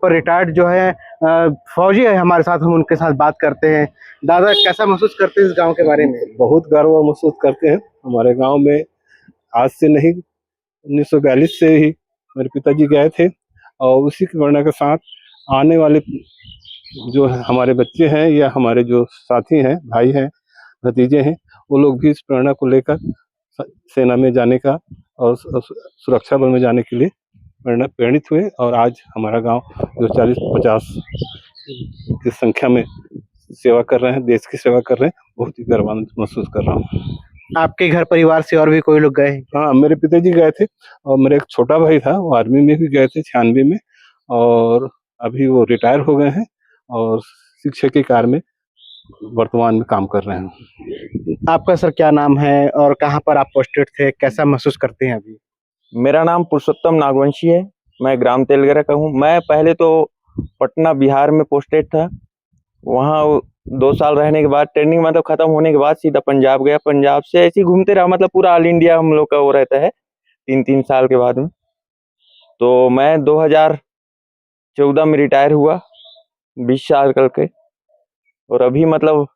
पर रिटायर्ड जो है फौजी है हमारे साथ, हम उनके साथ बात करते हैं। दादा, कैसा महसूस करते हैं इस गांव के बारे में? बहुत गर्व महसूस करते हैं। हमारे गांव में आज से नहीं, 1942 से ही मेरे पिताजी गए थे, और उसी की प्रेरणा के साथ आने वाले जो हमारे बच्चे हैं या हमारे जो साथी हैं, भाई हैं, भतीजे हैं, वो लोग भी इस प्रेरणा को लेकर सेना में जाने का और सुरक्षा बल में जाने के लिए प्रेरित हुए। और आज हमारा गांव जो 40-50 की संख्या में सेवा कर रहे हैं, देश की सेवा कर रहे हैं, बहुत ही गर्वान्वित महसूस कर रहा हूँ। आपके घर परिवार से और भी कोई लोग गए हैं? हाँ, मेरे पिताजी गए थे और मेरा एक छोटा भाई था, वो आर्मी में भी गए थे 96 में, और अभी वो रिटायर हो गए हैं और शिक्षक के कार्य में वर्तमान में काम कर रहे हैं। आपका सर क्या नाम है और कहाँ पर आप पोस्टेड थे, कैसा महसूस करते हैं अभी? मेरा नाम पुरुषोत्तम नागवंशी है, मैं ग्राम तेलगरा का हूँ। मैं पहले तो पटना बिहार में पोस्टेड था, वहाँ 2 साल रहने के बाद ट्रेनिंग मतलब खत्म होने के बाद सीधा पंजाब गया। पंजाब से ऐसे ही घूमते रहा, मतलब पूरा ऑल इंडिया हम लोग का वो रहता है 3-3 साल के बाद में। तो मैं 2014 में रिटायर हुआ 20 साल करके, और अभी मतलब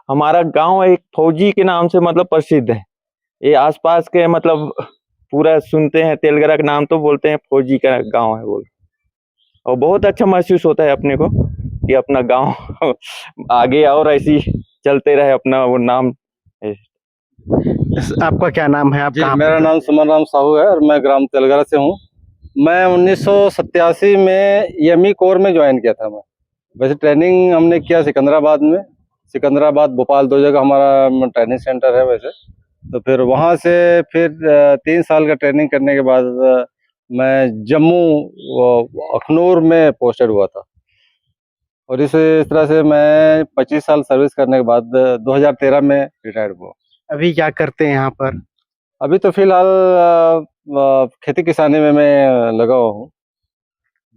हमारा गांव एक फौजी के नाम से मतलब प्रसिद्ध है। ये आसपास के मतलब पूरा सुनते हैं, तेलगरा का नाम तो बोलते हैं फौजी का गांव है बोल, और बहुत अच्छा महसूस होता है अपने को कि अपना गांव आगे और ऐसी चलते रहे, अपना वो नाम। आपका क्या नाम है? आप जी, मेरा नाम सुमन राम साहू है और मैं ग्राम तेलगरा से हूँ। मैं 1987 में एमी कोर में ज्वाइन किया था। मैं वैसे ट्रेनिंग हमने किया सिकंदराबाद में, सिकंदराबाद भोपाल 2 जगह हमारा ट्रेनिंग सेंटर है वैसे। तो फिर वहाँ से फिर 3 साल का ट्रेनिंग करने के बाद मैं जम्मू अखनूर में पोस्टेड हुआ था, और इस तरह से मैं 25 साल सर्विस करने के बाद 2013 में रिटायर्ड हुआ। अभी क्या करते हैं यहाँ पर? अभी तो फिलहाल खेती किसानी में मैं लगा हुआ हूँ।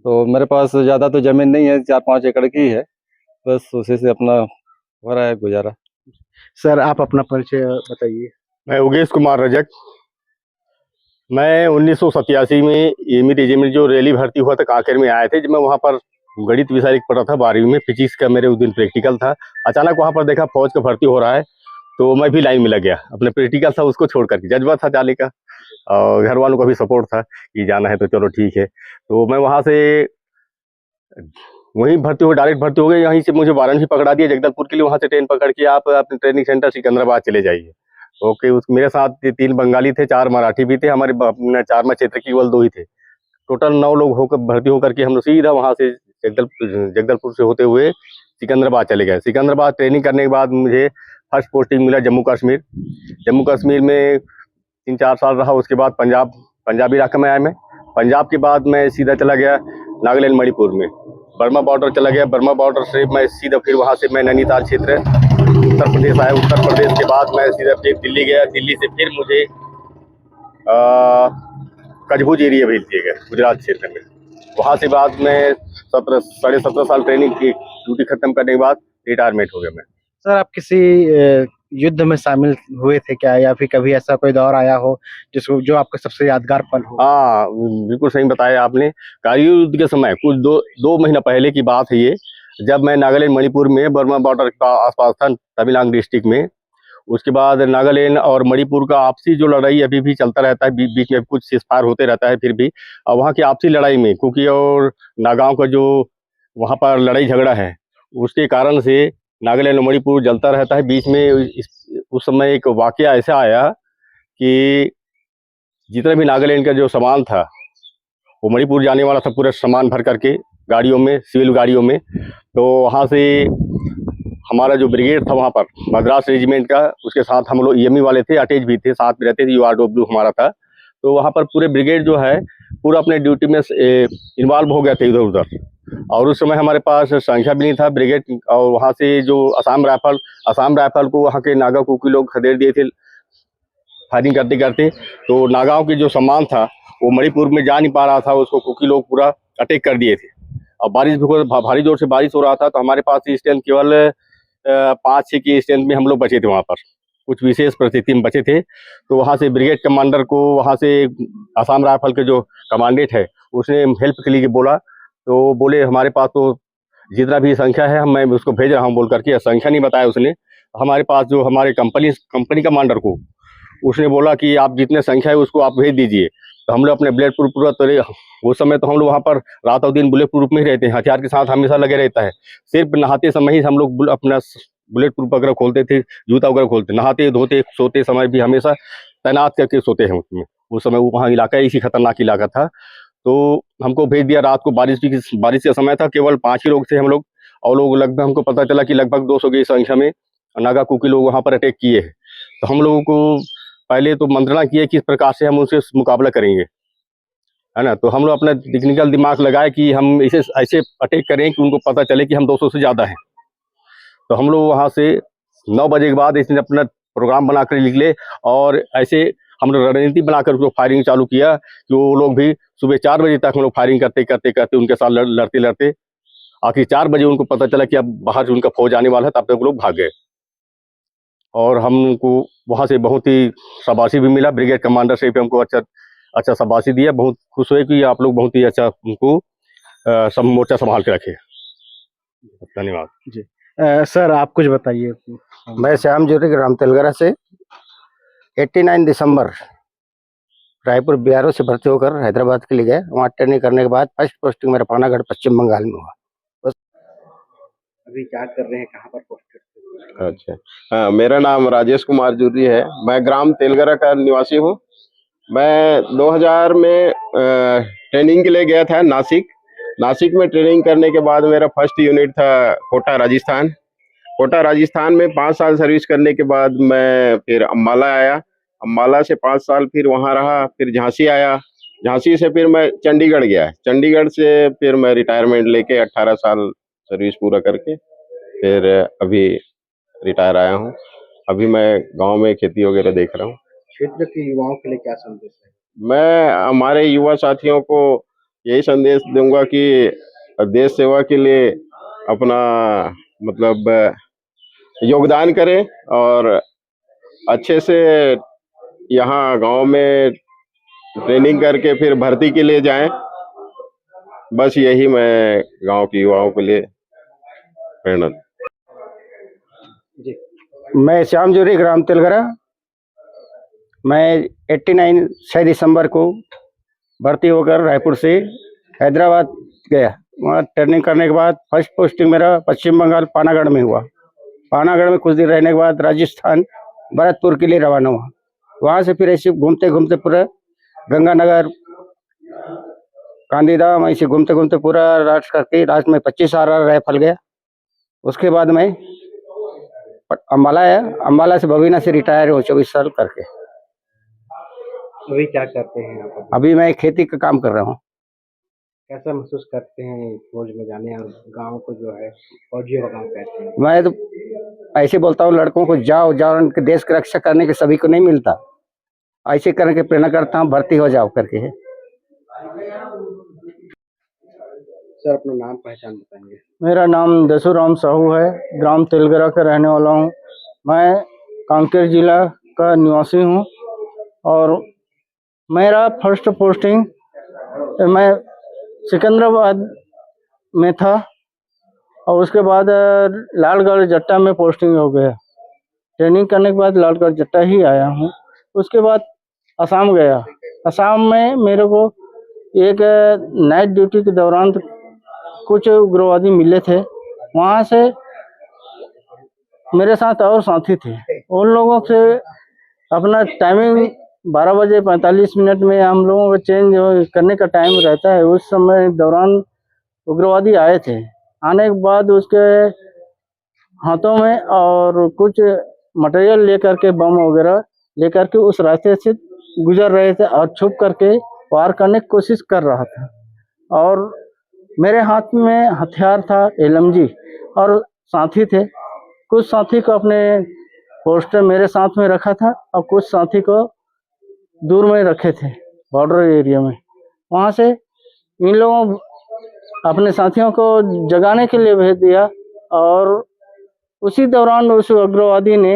तो मेरे पास ज़्यादा तो ज़मीन नहीं है, 4-5 एकड़ की है, बस उसी से अपना हो रहा है गुजारा। सर, आप अपना परिचय बताइए। मैं योगेश कुमार रजक। मैं 1987 में एमी रेजिमेंट जो रैली भर्ती हुआ था कांकेर में आए थे। जब मैं वहाँ पर गणित विषय पढ़ा था 12वीं में, फिजिक्स का मेरे उस दिन प्रैक्टिकल था। अचानक वहाँ पर देखा फौज का भर्ती हो रहा है, तो मैं भी लाइन में लग गया। अपने प्रैक्टिकल था उसको छोड़ करके, जज्बा था जाने का, और घर वालों का भी सपोर्ट था कि जाना है तो चलो ठीक है। तो मैं वहाँ से वहीं भर्ती हो, डायरेक्ट भर्ती हो गए। यहीं से मुझे वाराणसी पकड़ा दिया जगदलपुर के लिए, वहाँ से ट्रेन पकड़ के आप अपने ट्रेनिंग सेंटर सिकंदराबाद चले जाइए। ओके, उस मेरे साथ 3 बंगाली थे, 4 मराठी भी थे, हमारे 4 क्षेत्र की केवल 2 ही थे। टोटल 9 लोग होकर भर्ती होकर के हम लोग सीधा वहाँ से जगदलपुर से होते हुए सिकंदराबाद चले गए। सिकंदराबाद ट्रेनिंग करने के बाद मुझे फर्स्ट पोस्टिंग मिला जम्मू कश्मीर। जम्मू कश्मीर में 3-4 साल रहा। उसके बाद पंजाब इलाके में आया मैं। पंजाब के बाद मैं सीधा चला गया नागालैंड मणिपुर में, बर्मा बॉर्डर चला गया। बर्मा बॉर्डर से मैं सीधा फिर वहाँ से मैं नैनीताल क्षेत्र उत्तर प्रदेश आया। उत्तर प्रदेश के बाद मैं सीधा फिर दिल्ली गया। दिल्ली से फिर मुझे कजभुज एरिया भेज दिए गए, गुजरात क्षेत्र में। वहाँ से बाद में 17.5 साल ट्रेनिंग की ड्यूटी खत्म करने के बाद रिटायरमेंट हो गया मैं। सर, आप किसी युद्ध में शामिल हुए थे क्या, या फिर कभी ऐसा कोई दौर आया हो जो आपका सबसे यादगार पल हो? हाँ, बिल्कुल सही बताया आपने। कारगिल युद्ध के समय कुछ 2 महीना पहले की बात है ये, जब मैं नागालैंड मणिपुर में बर्मा बॉर्डर का आसपास था, तमिलनाडु डिस्ट्रिक्ट में। उसके बाद नागालैंड और मणिपुर का आपसी जो लड़ाई अभी भी चलता रहता है, बीच में कुछ सीज़फायर होते रहता है फिर भी। और वहाँ की आपसी लड़ाई में कुकी और नागाओं का जो वहाँ पर लड़ाई झगड़ा है, उसके कारण से नागालैंड और मणिपुर जलता रहता है। बीच में उस समय एक वाकया ऐसा आया कि जितना भी नागालैंड का जो सामान था वो मणिपुर जाने वाला था, पूरा सामान भर करके गाड़ियों में, सिविल गाड़ियों में। तो वहाँ से हमारा जो ब्रिगेड था वहाँ पर मद्रास रेजिमेंट का, उसके साथ हम लोग ईएमई वाले थे, अटैच भी थे, साथ में रहते थे, यूआरडब्ल्यू हमारा था। तो वहाँ पर पूरे ब्रिगेड जो है पूरा अपने ड्यूटी में इन्वॉल्व हो गया था इधर उधर। और उस समय हमारे पास संख्या भी नहीं था ब्रिगेड। और वहाँ से जो असम राइफल को वहाँ के नागा कुकी लोग खदेड़ दिए थे फायरिंग करते करते। तो नागाओं की जो सामान था वो मणिपुर में जा नहीं पा रहा था, उसको कुकी लोग पूरा अटैक कर दिए थे। और बारिश भी भारी जोर से बारिश हो रहा था, तो हमारे पास स्ट्रेंथ केवल 5-6 की स्ट्रेंथ में हम लोग बचे थे। वहाँ पर कुछ विशेष परिस्थिति में बचे थे। तो वहाँ से ब्रिगेड कमांडर को, वहाँ से असम राइफल के जो कमांडेंट है, उसने हेल्प के लिए बोला। तो बोले हमारे पास तो जितना भी संख्या है मैं उसको भेज रहा हूँ बोल करके, संख्या नहीं बताया उसने। हमारे पास जो हमारे कंपनी कमांडर को उसने बोला कि आप जितने संख्या है उसको आप भेज दीजिए। तो हम लोग अपने बुलेट प्रूफ पूरा तो उस समय तो हम लोग वहाँ पर रात और दिन बुलेट प्रूफ में ही रहते हैं, हथियार के साथ हमेशा लगे रहता है। सिर्फ नहाते समय ही हम लोग अपना बुलेट प्रूफ वगैरह खोलते थे, जूता वगैरह खोलते, नहाते धोते सोते समय भी हमेशा तैनात करके सोते हैं उसमें। उस समय वो वहाँ इलाका इसी खतरनाक इलाका था। तो हमको भेज दिया, रात को बारिश का समय था, केवल 5 ही लोग थे हम लोग, और लोग लगभग हमको पता चला कि लगभग 200 की संख्या में नागा कुकी लोग वहाँ पर अटैक किए हैं। तो हम लोगों को पहले तो मंत्रणा किए किस प्रकार से हम उनसे मुकाबला करेंगे, है ना। तो हम लोग अपना टेक्निकल दिमाग लगाए कि हम इसे ऐसे अटैक करें कि उनको पता चले कि हम 200 से ज़्यादा हैं। तो हम लोग वहाँ से 9 बजे के बाद इसने अपना प्रोग्राम बनाकर निकले, और ऐसे हम लोग रणनीति बनाकर उसको फायरिंग चालू किया कि वो लोग भी सुबह 4 बजे तक हम लोग फायरिंग करते उनके साथ लड़ते आखिर 4 बजे उनको पता चला कि अब बाहर से उनका फौज आने वाला है, तब तक वो लोग भाग गए। और हमको वहाँ से बहुत ही शाबाशी भी मिला, ब्रिगेड कमांडर से भी हमको अच्छा शाबाशी दिया। बहुत खुश हुए कि आप लोग बहुत ही अच्छा उनको सब मोर्चा संभाल के रखे। धन्यवाद। सर आप कुछ बताइए। मैं श्याम जोरी ग्राम तेलगरा से 89 दिसंबर रायपुर बीआरओ से भर्ती होकर हैदराबाद के लिए गए। वहाँ ट्रेनिंग करने के बाद फर्स्ट पोस्टिंग मेरा पानागढ़ पश्चिम बंगाल में हुआ। अभी क्या कर रहे हैं, कहाँ पर पोस्टेड? अच्छा, हाँ, मेरा नाम राजेश कुमार जूरी है। मैं ग्राम तेलगरा का निवासी हूँ। मैं 2000 में ट्रेनिंग के लिए गया था नासिक में ट्रेनिंग करने के बाद मेरा फर्स्ट यूनिट था कोटा राजस्थान में 5 साल सर्विस करने के बाद मैं फिर अम्बाला आया। अम्बाला से 5 साल फिर वहाँ रहा, फिर झांसी आया। झांसी से फिर मैं चंडीगढ़ गया। चंडीगढ़ से फिर मैं रिटायरमेंट लेके 18 साल सर्विस पूरा करके फिर अभी रिटायर आया हूँ। अभी मैं गांव में खेती वगैरह देख रहा हूँ। क्षेत्र के युवाओं के लिए क्या संदेश है? मैं हमारे युवा साथियों को यही संदेश दूंगा कि देश सेवा के लिए अपना मतलब योगदान करें और अच्छे से यहाँ गांव में ट्रेनिंग करके फिर भर्ती के लिए जाएं। बस यही मैं गांव के युवाओं के लिए प्रेरणा। मैं श्याम जोरी ग्राम तेलगरा, मैं 89 6 दिसंबर को भर्ती होकर रायपुर से हैदराबाद गया। वहाँ ट्रेनिंग करने के बाद फर्स्ट पोस्टिंग मेरा पश्चिम बंगाल पानागढ़ में हुआ। पानागढ़ में कुछ दिन रहने के बाद राजस्थान भरतपुर के लिए रवाना हुआ। वहाँ से फिर ऐसे घूमते घूमते पूरा गंगानगर गांधीधाम ऐसे घूमते घूमते पूरा राष्ट्र करके लास्ट में 25 साल राइफल गया। उसके बाद मैं अम्बाला आया। अम्बाला से बबीना से रिटायर हूँ 24 साल करके। अभी क्या करते हैं आप? अभी मैं खेती का काम कर रहा हूँ। कैसा महसूस करते हैं फौज में जाने और गांव को जो है फौजी का काम कहते हैं? मैं तो ऐसे बोलता हूँ लड़कों को जाओ उनके देश की रक्षा करने के सभी को नहीं मिलता। ऐसे करके प्रेरणा करता हूँ, भर्ती हो जाओ करके। सर अपना नाम पहचान बताएंगे? मेरा नाम दसूराम साहू है, ग्राम तेलगरा का रहने वाला हूँ। मैं कांकेर जिला का निवासी हूँ और मेरा फर्स्ट पोस्टिंग मैं सिकंदराबाद में था और उसके बाद लालगढ़ जट्टा में पोस्टिंग हो गया। ट्रेनिंग करने के बाद लालगढ़ जट्टा ही आया हूँ। उसके बाद असम गया। असम में मेरे को एक नाइट ड्यूटी के दौरान कुछ उग्रवादी मिले थे। वहाँ से मेरे साथ और साथी थे। उन लोगों से अपना टाइमिंग 12:45 में हम लोगों को चेंज करने का टाइम रहता है। उस समय दौरान उग्रवादी आए थे। आने के बाद उसके हाथों में और कुछ मटेरियल लेकर के बम वगैरह लेकर के उस रास्ते से गुजर रहे थे और छुप करके वार करने की कोशिश कर रहा था। और मेरे हाथ में हथियार था LMG और साथी थे। कुछ साथी को अपने पोस्टर मेरे साथ में रखा था और कुछ साथी को दूर में रखे थे बॉर्डर एरिया में। वहाँ से इन लोगों अपने साथियों को जगाने के लिए भेज दिया और उसी दौरान उस उग्रवादी ने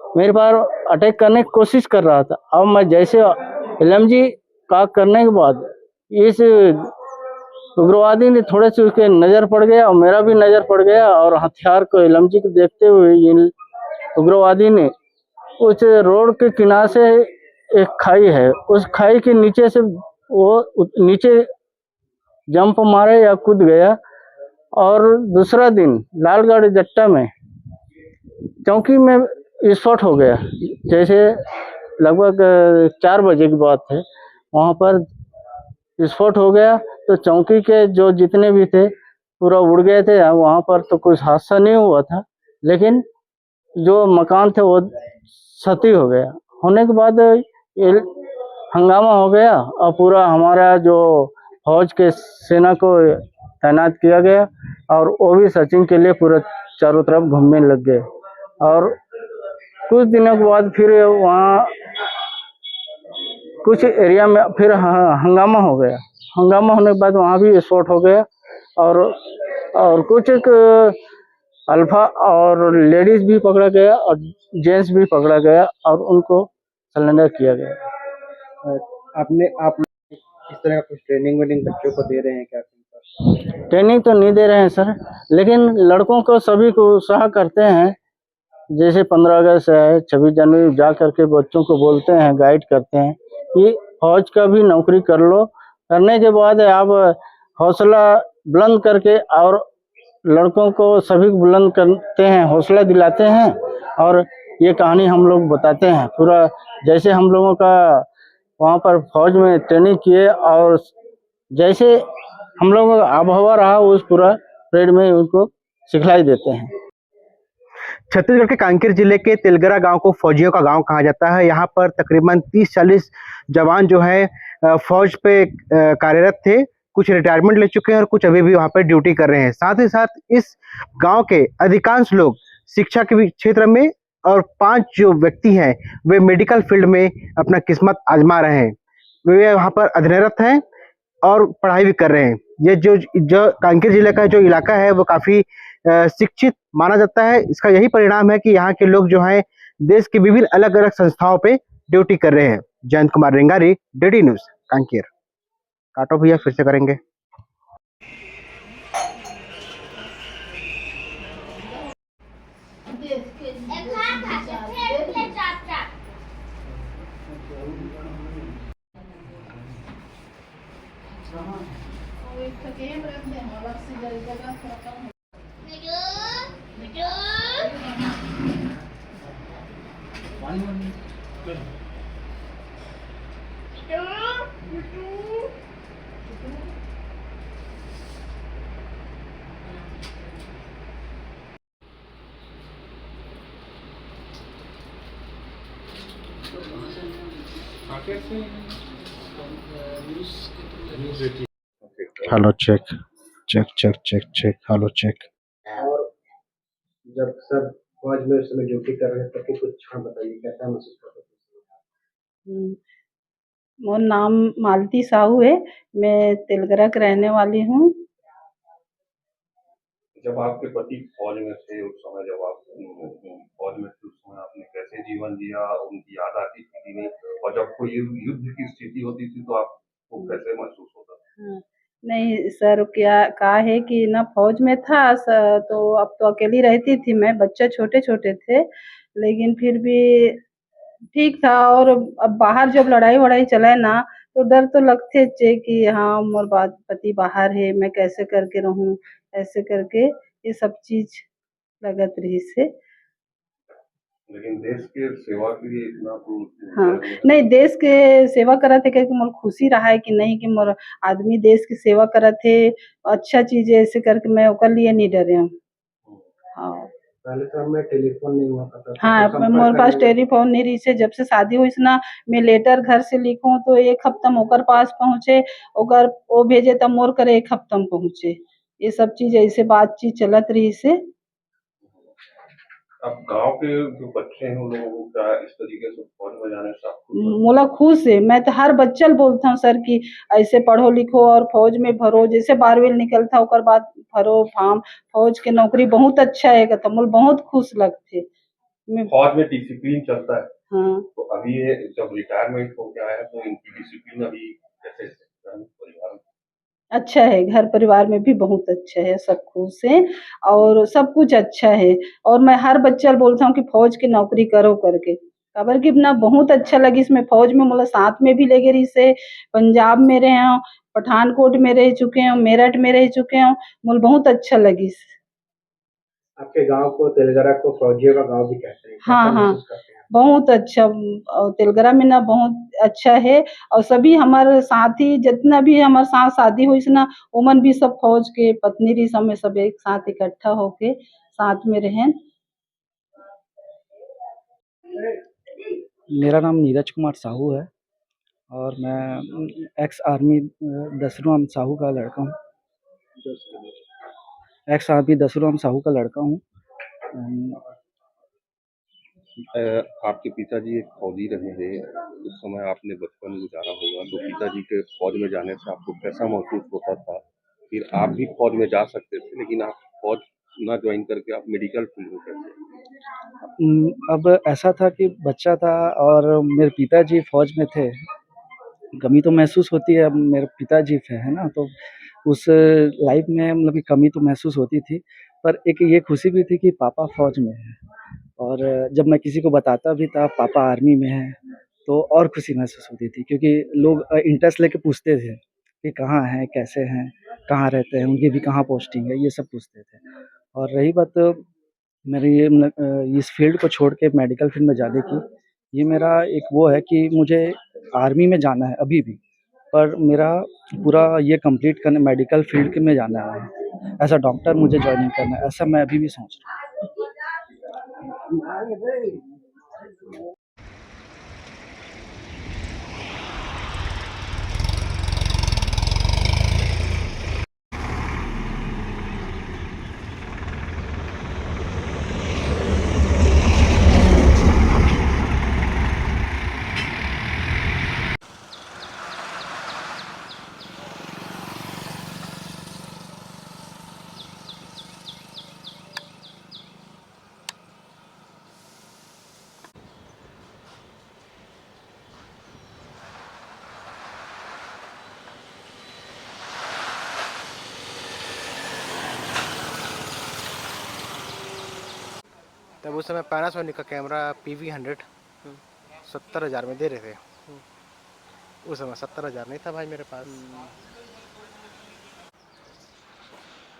मेरे पर अटैक करने की कोशिश कर रहा था। अब मैं जैसे LMG का करने के बाद इस उग्रवादी ने थोड़े से उसके नज़र पड़ गया और मेरा भी नज़र पड़ गया, और हथियार को एलएमजी को देखते हुए ये उग्रवादी ने उस रोड के किनारे से एक खाई है, उस खाई के नीचे से वो नीचे जंप मारे या कूद गया। और दूसरा दिन लालगढ़ जट्टा में चौकी में विस्फोट हो गया। जैसे लगभग 4 बजे की बात है, वहाँ पर विस्फोट हो गया तो चौकी के जो जितने भी थे पूरा उड़ गए थे। वहाँ पर तो कुछ हादसा नहीं हुआ था, लेकिन जो मकान थे वो क्षति हो गया। होने के बाद ये हंगामा हो गया और पूरा हमारा जो फौज के सेना को तैनात किया गया, और वो भी सर्चिंग के लिए पूरा चारों तरफ घूमने लग गए। और कुछ दिनों के बाद फिर वहाँ कुछ एरिया में फिर हंगामा हो गया। हंगामा होने के बाद वहाँ भी विस्फोट हो गया, और कुछ एक अल्फा और लेडीज भी पकड़ा गया और जेंट्स भी पकड़ा गया और उनको सरेंडर किया गया। आप इस तरह का कुछ ट्रेनिंग वेनिंग बच्चों को दे रहे हैं क्या? ट्रेनिंग तो नहीं दे रहे हैं सर, लेकिन लड़कों को सभी को उत्साह करते हैं। जैसे 15 अगस्त है, 26 जनवरी जा करके बच्चों को बोलते हैं, गाइड करते हैं कि फौज का भी नौकरी कर लो। करने के बाद आप हौसला बुलंद करके और लड़कों को सभी को बुलंद करते हैं, हौसला दिलाते हैं, और ये कहानी हम लोग बताते हैं पूरा। जैसे हम लोगों का वहाँ पर फौज में ट्रेनिंग किए और जैसे हम लोगों का आबहवा रहा उस पूरा परेड में उनको सिखलाई देते हैं। छत्तीसगढ़ के कांकेर जिले के तिलगरा गांव को फौजियों का गांव कहा जाता है। यहाँ पर तकरीबन 30-40 जवान जो है फौज पे कार्यरत थे। कुछ रिटायरमेंट ले चुके हैं और कुछ अभी भी वहाँ पर ड्यूटी कर रहे हैं। साथ ही साथ इस गांव के अधिकांश लोग शिक्षा के क्षेत्र में, और 5 जो व्यक्ति हैं वे मेडिकल फील्ड में अपना किस्मत आजमा रहे हैं। वे वहाँ पर अध्ययनरत हैं और पढ़ाई भी कर रहे हैं। ये जो कांकेर जिले का जो इलाका है वो काफी शिक्षित माना जाता है। इसका यही परिणाम है कि यहाँ के लोग जो हैं देश के विभिन्न अलग अलग संस्थाओं पे ड्यूटी कर रहे हैं। Jayant Kumar Rengari, DD news, Kanker. काटो भैया, फिर से करेंगे। Hello check check check check check, hello check. और जब सर फौज में उस समय ड्यूटी कर रहे थे, कुछ क्षण बताइए कैसा महसूस करते थे? मोर नाम मालती साहू है, मैं तिलगरा की रहने वाली हूँ। जब आपके पति फौज में थे उस समय, जब आप फौज में थे उस समय आपने कैसे जीवन जिया, उनकी याद आती थी कि नहीं? और जब कोई युद्ध की स्थिति होती थी तो आपको कैसे महसूस होता था? नहीं सर, क्या है कि ना फौज में था तो अब तो अकेली रहती थी मैं, बच्चे छोटे छोटे थे, लेकिन फिर भी ठीक था। और अब बाहर जब लड़ाई वड़ाई चले ना तो डर तो लगते थे कि हाँ मोर पति बाहर है, मैं कैसे करके रहूं, ऐसे करके ये सब चीज लगत रही से। लेकिन देश के सेवा के लिए इतना तो हाँ, नहीं देश के सेवा करत है कि मोर खुशी रहा है कि नहीं कि मोर आदमी देश की सेवा करत है, अच्छा चीज है, ऐसे करके मैं ओकर लिए नहीं डरे हूँ। हाँ, पहले तो हमें टेलीफोन नहीं हुआ करता था, हाँ तो संपर्क मोर पास करने में टेलीफोन नहीं रही से। जब से शादी हुई से ना, मैं लेटर घर से लिखूं तो 1 हफ्ता में ओकर पास पहुँचे, ओकर वो भेजे तब मोर करे 1 हफ्ता में पहुँचे। ये सब चीज ऐसे बातचीत चलत रही से। अब गांव के जो बच्चे हैं उन लोगों को क्या इस तरीके से फौज में जाने से आपको मोला खुश है, मैं तो हर बच्चा बोलता हूँ सर कि ऐसे पढ़ो लिखो और फौज में भरो। जैसे 12वीं निकलता ओकर बाद भरो फॉर्म, फौज के नौकरी बहुत अच्छा है, तो मोल बहुत खुश लगते। मैं फौज में डिसिप्लिन चलता है, हाँ, तो अभी ये जब रिटायरमेंट हो गया है तो इनकी डिसिप्लिन अभी कैसे परिवार में? अच्छा है, घर परिवार में भी बहुत अच्छा है, सब खुश हैं और सब कुछ अच्छा है और मैं हर बच्चा बोलता हूँ कि फ़ौज की नौकरी करो करके। काबर कि ना बहुत अच्छा लगी इसमें फ़ौज में मोला साथ में भी लेगे रहिस हे, पंजाब में रहे हव, पठानकोट में रह चुके हव, मेरठ में रह चुके हव, मोला बहुत अच्छा लगिस। आपके गांव को तेलगरा को फौजियों का गांव भी कहते हैं, कैसा हाँ, हाँ। महसूस करते हैं? बहुत अच्छा तेलगरा में ना बहुत अच्छा है और सभी हमारे साथी जितना भी हमारे साथ शादी हुई ना ओमन भी सब फौज के पत्नी रही सब में सब एक साथ इकट्ठा होके साथ में रहें। मेरा नाम नीरज कुमार साहू है और मैं एक्स आर्मी दसरम साहू का लड़का हूँ। एक्स आर्मी दसरम साहू का लड़का हूँ। आपके पिताजी एक फौजी रहे हैं, उस समय आपने बचपन गुजारा होगा, तो पिताजी के फौज में जाने से आपको कैसा महसूस होता था? फिर आप भी फौज में जा सकते थे, लेकिन आप फौज ना ज्वाइन करके आप मेडिकल फील्ड में कैसे? अब ऐसा था कि बच्चा था और मेरे पिताजी फ़ौज में थे। कमी तो महसूस होती है, अब मेरे पिताजी थे, है ना? तो उस लाइफ़ में मतलब कि कमी तो महसूस होती थी, पर एक ये खुशी भी थी कि पापा फ़ौज में हैं और जब मैं किसी को बताता भी था पापा आर्मी में हैं, तो और खुशी महसूस होती थी क्योंकि लोग इंटरेस्ट लेके पूछते थे कि कहाँ हैं, कैसे हैं, कहाँ रहते हैं, उनकी भी कहाँ पोस्टिंग है, ये सब पूछते थे। और रही बात मेरी ये इस फ़ील्ड को छोड़ के मेडिकल फ़ील्ड में जाने की, ये मेरा एक वो है कि मुझे आर्मी में जाना है अभी भी, पर मेरा पूरा ये कंप्लीट करने मेडिकल फ़ील्ड में जाना है। एज़ अ डॉक्टर मुझे जॉइनिंग करना है, ऐसा मैं अभी भी सोच रहा हूँ। तब उस समय पैनासोनिक का कैमरा PV100 70,000 में दे रहे थे। उस समय 70,000 नहीं था भाई मेरे पास।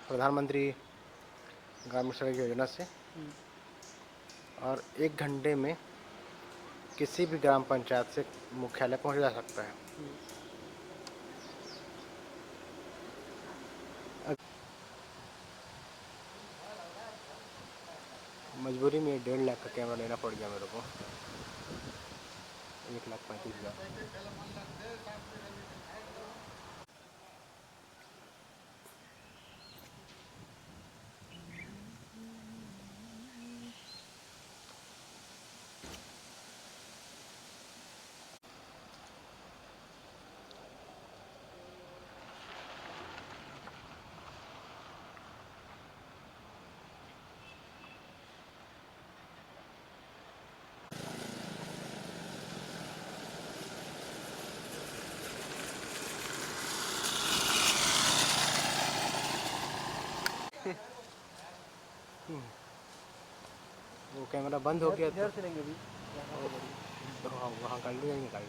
प्रधानमंत्री ग्रामीण सड़क योजना से और 1 घंटे में किसी भी ग्राम पंचायत से मुख्यालय पहुंच जा सकता है। मजबूरी में 1.5 लाख का कैमरा लेना पड़ गया मेरे को। 1,35,000। वो कैमरा बंद हो गया तो वहाँ गाड़ी निकाल